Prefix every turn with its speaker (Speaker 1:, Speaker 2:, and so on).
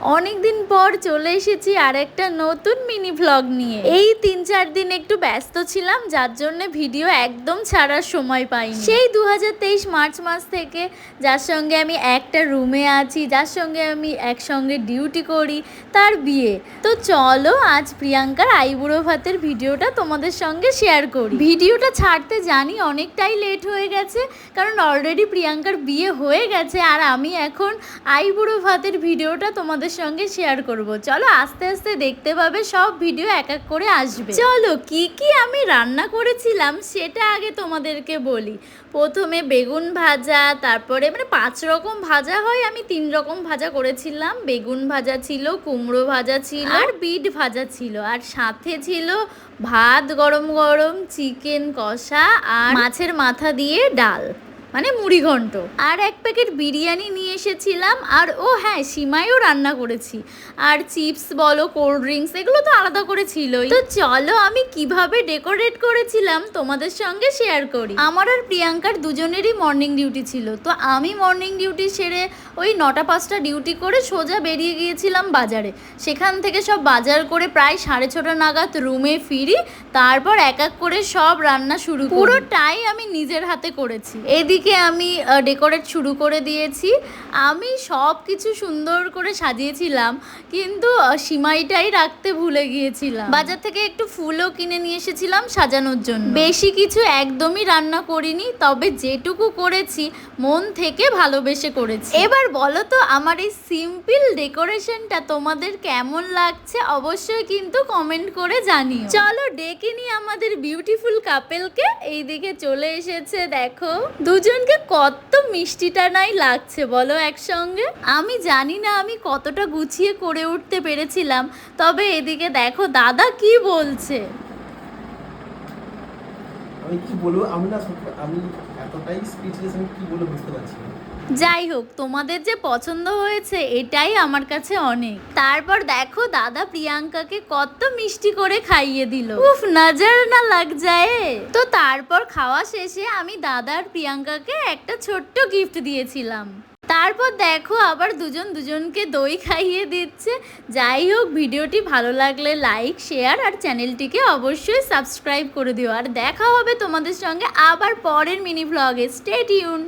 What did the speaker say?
Speaker 1: অনেক দিন পর চলে এসেছি আর একটা নতুন মিনি ভ্লগ নিয়ে। এই 3-4 দিন একটু ব্যস্ত ছিলাম, যার জন্য ভিডিও একদম ছাড়ার সময় পাইনি। সেই 2023 মার্চ মাস থেকে যার সঙ্গে আমি একটা রুমে আছি, যার সঙ্গে আমি একসঙ্গে ডিউটি করি, তার বিয়ে। তো চলো আজ প্রিয়াঙ্কার আইবুড়ো ভাতের ভিডিওটা তোমাদের সঙ্গে শেয়ার করি। ভিডিওটা ছাড়তে জানি অনেকটাই লেট হয়ে গেছে, কারণ অলরেডি প্রিয়াঙ্কার বিয়ে হয়ে গেছে আর আমি এখন আইবুড়ো ভাতের ভিডিওটা তোমাদের সঙ্গে শেয়ার করব। চলো আস্তে আস্তে দেখতে পাবে, সব ভিডিও এক এক করে আসবে। চলো কি কি আমি রান্না করেছিলাম সেটা আগে তোমাদেরকে বলি। প্রথমে বেগুন ভাজা, তারপরে 5 রকম ভাজা হয়, আমি 3 রকম ভাজা করেছিলাম। বেগুন ভাজা ছিল, কুমড়ো ভাজা ছিল আর বিট ভাজা ছিল, আর সাথে ছিল ভাত গরম গরম, চিকেন কষা আর মাছের মাথা দিয়ে ডাল, মুড়ি ঘন্ট, আর 1 প্যাকেট বিরিয়ানি নিয়ে এসেছিলাম। আর ও হ্যাঁ, সিমাইও রান্না করেছি। আর চিপস বলো, কোল্ড ড্রিঙ্কস, এগুলো তো আলাদা করে ছিলই। তো চলো আমি কিভাবে ডেকোরেট করেছিলাম তোমাদের সঙ্গে শেয়ার করি। আমার আর প্রিয়াঙ্কার দুজনেরই মর্নিং ডিউটি ছিল, তো আমি মর্নিং ডিউটি সেরে ওই 9টা-5টা ডিউটি করে সোজা বেরিয়ে গিয়েছিলাম বাজারে। সেখান থেকে সব বাজার করে প্রায় 6:30 নাগাদ রুমে ফিরি। তারপর এক এক করে সব রান্না শুরু করি। পুরোটাই আমি নিজের হাতে করেছি। এদিকে আমি ডেকোরেট শুরু করে দিয়েছি। আমি সব কিছু সুন্দর করে সাজিয়েছিলাম, কিন্তু সিমাইটাই রাখতে ভুলে গিয়েছিলাম। বাজার থেকে একটু ফুলও কিনে নিয়ে এসেছিলাম সাজানোর জন্য। বেশি কিছু একদমই রান্না করিনি, তবে যেটুকু করেছি মন থেকে ভালোবেসে করেছি। এবার বলো তো আমার এই সিম্পল ডেকোরেশনটা তোমাদের কেমন লাগছে, অবশ্যই কিন্তু কমেন্ট করে জানিও। চলো ডেকে নিই আমাদের বিউটিফুল কাপেলকে। এইদিকে চলে এসেছে, দেখো দুজনকে কত মিষ্টিটা নাই লাগছে বলো একসঙ্গে। আমি জানি না আমি কতটা গুছিয়ে করে উঠতে পেরেছিলাম, তবে এদিকে দেখো দাদা কি বলছে।
Speaker 2: আমি কি বলবো, আমি এতটাই স্পিচলেস, আমি কি বলে বুঝতে পারছি না।
Speaker 1: যাই হোক, তোমাদের যে পছন্দ হয়েছে এটাই আমার কাছে অনেক। তারপর দেখো দাদা প্রিয়াঙ্কাকে কত মিষ্টি করে খাইয়ে দিল, উফ নজর না লাগ যায়। তো তারপর খাওয়া শেষে আমি দাদা আর প্রিয়াঙ্কাকে একটা ছোট্ট গিফট দিয়েছিলাম। তারপর দেখো আবার দুজনকে দই খাইয়ে দিচ্ছে। যাই হোক, ভিডিওটি ভালো লাগলে লাইক, শেয়ার আর চ্যানেলটিকে অবশ্যই সাবস্ক্রাইব করে দিও। আর দেখা হবে তোমাদের সঙ্গে আবার পরের মিনি ভ্লগে। Stay tune.